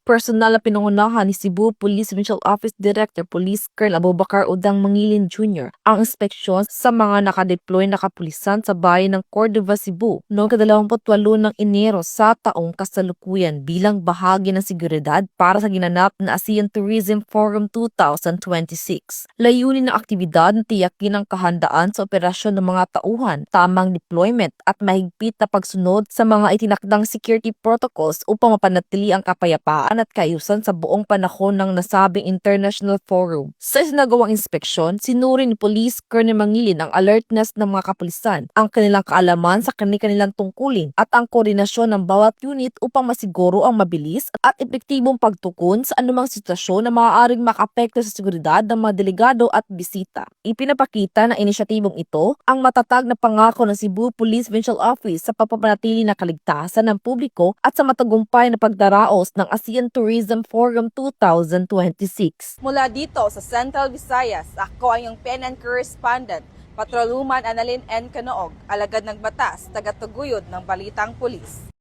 Personal na pinangunahan ni Cebu Police Provincial Office Director Police Colonel Abubakar Udang Mangilin Jr. ang inspeksyon sa mga nakadeploy na kapulisan sa bayan ng Cordova, Cebu noong 28 ng Enero sa taong kasalukuyan bilang bahagi ng seguridad para sa ginanap na ASEAN Tourism Forum 2026. Layunin ng aktibidad na tiyakin ang kahandaan sa operasyon ng mga tauhan, tamang deployment at mahigpit na pagsunod sa mga itinakdang security protocols upang mapanatili ang kapayapaan at kaayusan sa buong panahon ng nasabing international forum. Sa isinagawang inspeksyon, sinuri ni Police Colonel Mangilin ang alertness ng mga kapulisan, ang kanilang kaalaman sa kanilang tungkulin at ang koordinasyon ng bawat unit upang masiguro ang mabilis at epektibong pagtugon sa anumang sitwasyon na maaaring makaapekto sa seguridad ng mga delegado at bisita. Ipinapakita ng inisyatibong ito ang matatag na pangako ng Cebu Police Provincial Office sa pagpapanatili ng kaligtasan ng publiko at sa matagumpay na pagdaraos ng ASEAN Tourism Forum 2026. Mula dito sa Central Visayas, ako ang iyong PNN correspondent, Patroluman Annalyn N. Canoog, alagad ng batas, tagatuguyod ng Balitang Pulis.